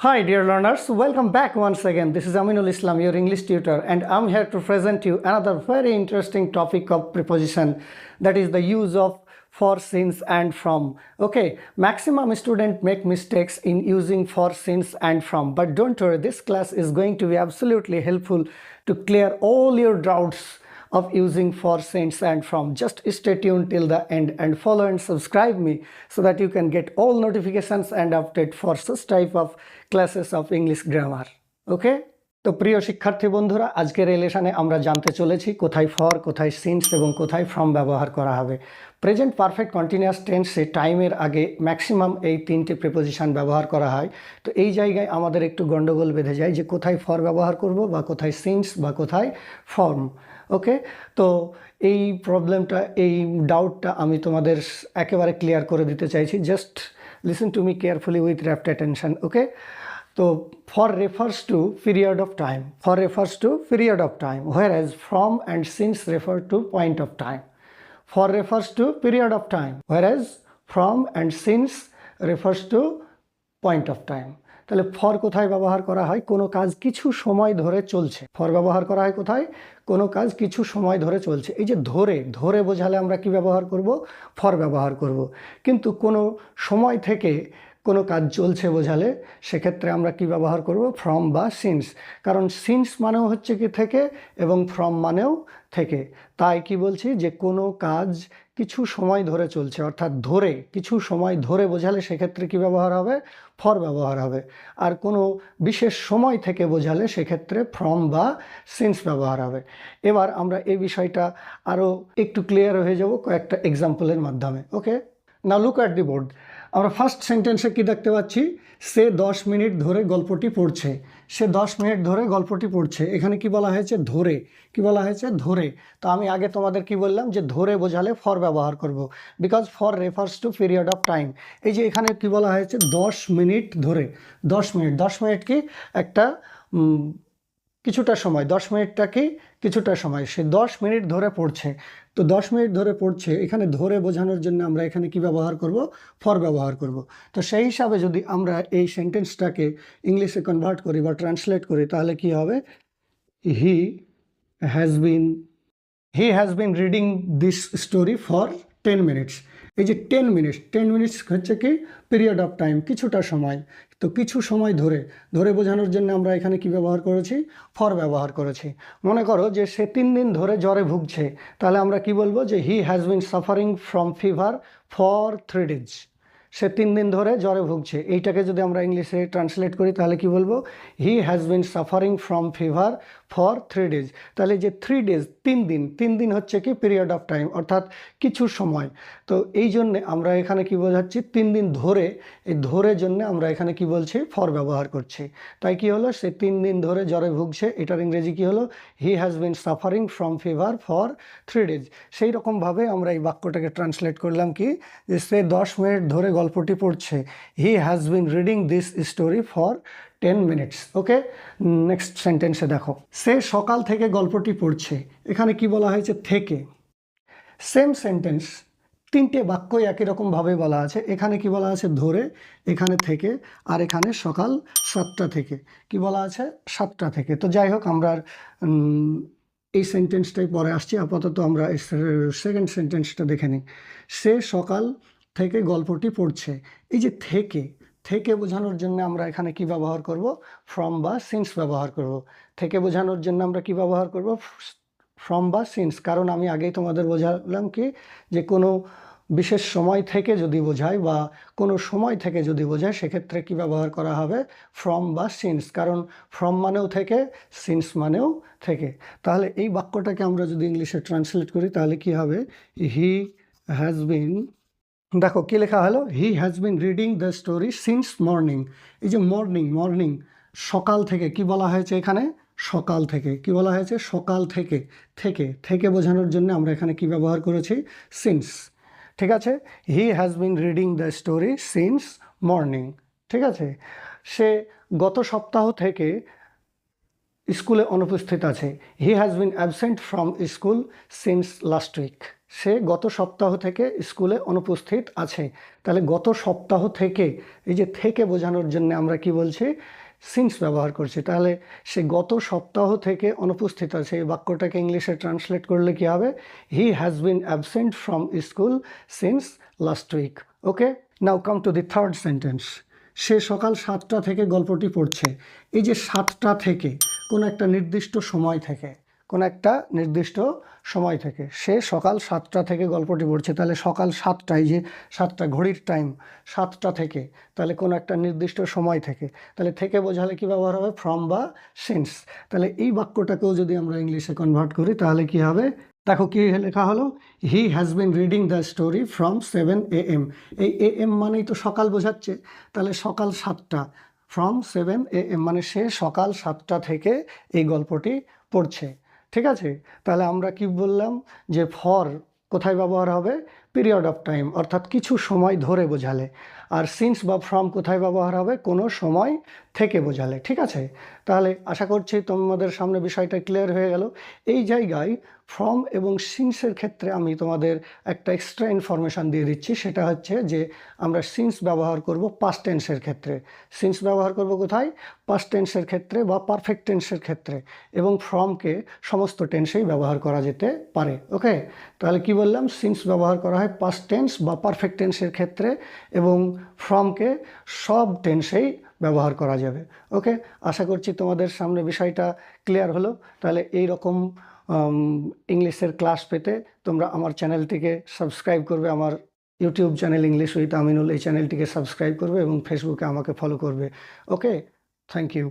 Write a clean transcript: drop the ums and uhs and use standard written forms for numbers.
Hi dear learners, welcome back once again. This is Aminul Islam, your English tutor, and I'm here to present you another very interesting topic of preposition, that is the use of for, since and from. Okay, maximum students make mistakes in using for, since and from, but don't worry, this class is going to be absolutely helpful to clear all your doubts of using for, since and from. Just stay tuned till the end and follow and subscribe me so that you can get all notifications and update for such type of classes of English grammar. Okay? তো প্রিয় শিক্ষার্থী বন্ধুরা, আজকের এই লেসনে আমরা জানতে চলেছি কোথায় ফর, কোথায় সিন্স এবং কোথায় ফ্রম ব্যবহার করা হবে। প্রেজেন্ট পারফেক্ট কন্টিনিউয়াস টেন্সে টাইমের আগে ম্যাক্সিমাম এই তিনটে প্রিপোজিশন ব্যবহার করা হয়। তো এই জায়গায় আমাদের একটু গন্ডগোল বেঁধে যায় যে কোথায় ফর ব্যবহার করব বা কোথায় সিন্স বা কোথায় ফর্ম। ওকে, তো এই প্রবলেমটা, এই ডাউটটা আমি তোমাদের একেবারে ক্লিয়ার করে দিতে চাইছি। Just listen to me carefully with rapt attention. Okay, তো for refers to period of time, for refers to period of time, whereas from and since refer to point of time. For refers to period of time, whereas from and since refers to point of time. তাহলে for কোথায় ব্যবহার করা হয়? কোনো কাজ কিছু সময় ধরে চলছে। ফর ব্যবহার করা হয় কোথায়? কোনো কাজ কিছু সময় ধরে চলছে। এই যে ধরে ধরে বোঝালে আমরা কি ব্যবহার করব? ফর ব্যবহার করব। কিন্তু কোনো সময় থেকে কোনো কাজ চলছে বোঝালে সেক্ষেত্রে আমরা কি ব্যবহার করব? ফ্রম বা সিন্স। কারণ সিন্স মানেও হচ্ছে কি থেকে, এবং ফ্রম মানেও থেকে। তাই কি বলছি যে কোনো কাজ কিছু সময় ধরে চলছে, অর্থাৎ ধরে, কিছু সময় ধরে বোঝালে সেক্ষেত্রে কি ব্যবহার হবে? ফর ব্যবহার হবে। আর কোনো বিশেষ সময় থেকে বোঝালে সেক্ষেত্রে ফ্রম বা সিন্স ব্যবহার হবে। এবার আমরা এই বিষয়টা আরও একটু ক্লিয়ার হয়ে যাব কয়েকটা এক্সাম্পলের মাধ্যমে। ওকে, নাও লুক অ্যাট দি বোর্ড। আমরা ফার্স্ট সেন্টেন্সে কি দেখতে পাচ্ছি? সে 10 মিনিট ধরে গল্পটি পড়ছে। সে 10 মিনিট ধরে গল্পটি পড়ছে। এখানে কি বলা হয়েছে? ধরে। কি বলা হয়েছে? ধরে। তো আমি আগে তোমাদের কি বললাম যে ধরে বোঝালে ফর ব্যবহার করব, because for refers to period of time. এই যে এখানে কি বলা হয়েছে? 10 মিনিট ধরে। 10 মিনিট, 10 মিনিট কি একটা কিছুটা সময়। 10 মিনিটটা কি কিছুটা সময়। সে 10 মিনিট ধরে পড়ছে। তো 10 মিনিট ধরে পড়ছে, এখানে ধরে বোঝানোর জন্য আমরা এখানে কি ব্যবহার করব? ফর ব্যবহার করব। তো সেই হিসাবে যদি আমরা এই সেন্টেন্সটাকে ইংলিশে কনভার্ট করি বা ট্রান্সলেট করি, তাহলে কি হবে? He has been reading this story for 10 minutes. এই যে 10 মিনিটস হচ্ছে কি পিরিয়ড অফ টাইম, কিছুটা সময়। তো কিছু সময় ধরে, ধরে বোঝানোর জন্য আমরা এখানে কি ব্যবহার করেছি? ফর ব্যবহার করেছি। মনে করো যে সে 3 দিন ধরে জ্বরে ভুগছে, তাহলে আমরা কি বলবো? যে he has been suffering from fever for 3 days. সে 3 দিন ধরে জ্বরে ভুগছে। এইটাকে যদি আমরা ইংলিশে ট্রান্সলেট করি তাহলে কি বলবো? হি has been suffering from fever for 3 days. তাহলে যে 3 ডেজ, 3 দিন হচ্ছে কি পিরিয়ড অফ টাইম, অর্থাৎ কিছু সময়। তো এই জন্যে আমরা এখানে কি বোঝাচ্ছি? 3 দিন ধরে। এই ধরে জন্য আমরা এখানে কি বলছি? ফর ব্যবহার করছি। তাই কি হলো? সে 3 দিন ধরে জ্বরে ভুগছে। এটার ইংরেজি কি হলো? হি has been suffering from fever for 3 days. সেই রকমভাবে আমরা এই বাক্যটাকে ট্রান্সলেট করলাম কি, যে সে 10 মিনিট ধরে গল্পটি পড়ছে। হি has been reading this story for 10 minutes. Okay, next সেন্টেন্সে দেখো, সে সকাল থেকে গল্পটি পড়ছে। এখানে কি বলা হয়েছে? থেকে। সেম সেন্টেন্স, তিনটে বাক্যই একই রকমভাবে বলা আছে। এখানে কি বলা আছে? ধরে, এখানে থেকে, আর এখানে সকাল 7টা থেকে। কি বলা আছে? 7টা থেকে। তো যাই হোক, আমরা এই সেন্টেন্সটাই পরে আসছি। আপাতত আমরা সেকেন্ড সেন্টেন্সটা দেখে নিই। সে সকাল থেকে গল্পটি পড়ছে। এই যে থেকে, থেকে বোঝানোর জন্য আমরা এখানে কি ব্যবহার করব? ফ্রম বা সিন্স ব্যবহার করব। থেকে বোঝানোর জন্য আমরা কি ব্যবহার করব? ফ্রম বা সিন্স। কারণ আমি আগেই তোমাদের বোঝালাম কি, যে কোনো বিশেষ সময় থেকে যদি বোঝায় বা কোনো সময় থেকে যদি বোঝায় সেক্ষেত্রে কি ব্যবহার করা হবে? ফ্রম বা সিন্স। কারণ ফ্রম মানেও থেকে, সিন্স মানেও থেকে। তাহলে এই বাক্যটাকে আমরা যদি ইংলিশে ট্রান্সলেট করি তাহলে কি হবে? হি হ্যাজ বিন, দেখো কি লেখা হলো? হি has been reading the story since morning. এই যে মর্নিং, সকাল থেকে। কি বলা হয়েছে এখানে? সকাল থেকে। কি বলা হয়েছে? সকাল থেকে। থেকে বোঝানোর জন্য আমরা এখানে কি ব্যবহার করেছি? সিন্স। ঠিক আছে, he has been reading the story since morning. ঠিক আছে, সে গত সপ্তাহ থেকে স্কুলে অনুপস্থিত আছে। He has been absent from school since last week. সে গত সপ্তাহ থেকে স্কুলে অনুপস্থিত আছে। তাহলে গত সপ্তাহ থেকে, এই যে থেকে বোঝানোর জন্য আমরা কি বলছি, সিন্স ব্যবহার করছি। তাহলে সে গত সপ্তাহ থেকে অনুপস্থিত আছে, এই বাক্যটাকে ইংলিশে ট্রান্সলেট করলে কি হবে, he has been absent from school since last week. Okay, now come to the third sentence. সে সকাল 7টা থেকে গল্পটি পড়ছে। এই যে 7টা থেকে, কোনো একটা নির্দিষ্ট সময় থেকে, কোনো একটা নির্দিষ্ট সময় থেকে সে সকাল 7টা থেকে গল্পটি পড়ছে। তাহলে সকাল 7টায়, যে 7টা ঘড়ির টাইম, 7টা থেকে, তাহলে কোনো একটা নির্দিষ্ট সময় থেকে। তাহলে থেকে বোঝালে কি ব্যবহার হবে, ফ্রম বা সিন্স। তাহলে এই বাক্যটাকেও যদি আমরা ইংলিশে কনভার্ট করি তাহলে কি হবে, দেখো কি লেখা হলো, হি has been reading the story from 7 AM। এই AM মানেই তো সকাল বোঝাচ্ছে। তাহলে সকাল 7টা, ফ্রম 7 AM মানে সে সকাল 7টা থেকে এই গল্পটি পড়ছে। ঠিক আছে, তাহলে আমরা কি বললাম, যে ফর কোথায় ব্যবহার হবে, পিরিয়ড অফ টাইম, অর্থাৎ কিছু সময় ধরে বোঝালে। আর সিন্স বা ফ্রম কোথায় ব্যবহার হবে, কোনো সময় থেকে বোঝালে। ঠিক আছে, তাহলে আশা করছি তোমাদের সামনে বিষয়টা ক্লিয়ার হয়ে গেল। এই জায়গায় ফ্রম এবং সিন্সের ক্ষেত্রে আমি তোমাদের একটা এক্সট্রা ইনফরমেশান দিয়ে দিচ্ছি। সেটা হচ্ছে যে আমরা সিন্স ব্যবহার করব পাস্ট টেন্সের ক্ষেত্রে। সিন্স ব্যবহার করব কোথায়, পাস্ট টেন্সের ক্ষেত্রে বা পারফেক্ট টেন্সের ক্ষেত্রে, এবং ফ্রমকে সমস্ত টেন্সেই ব্যবহার করা যেতে পারে। ওকে, তাহলে কি বললাম, সিন্স ব্যবহার করা হয় পাস্ট টেন্স বা পারফেক্ট টেন্সের ক্ষেত্রে, এবং ফ্রমকে সব টেন্সেই ব্যবহার করা যাবে। ওকে, আশা করছি তোমাদের সামনে বিষয়টা ক্লিয়ার হলো। তাহলে এই রকম ইংলিশের ক্লাস পেতে তোমরা আমার চ্যানেলটিকে সাবস্ক্রাইব করবে। আমার YouTube channel English with Aminul, এই চ্যানেলটিকে সাবস্ক্রাইব করবে এবং ফেসবুকে আমাকে ফলো করবে। ওকে, থ্যাংক ইউ।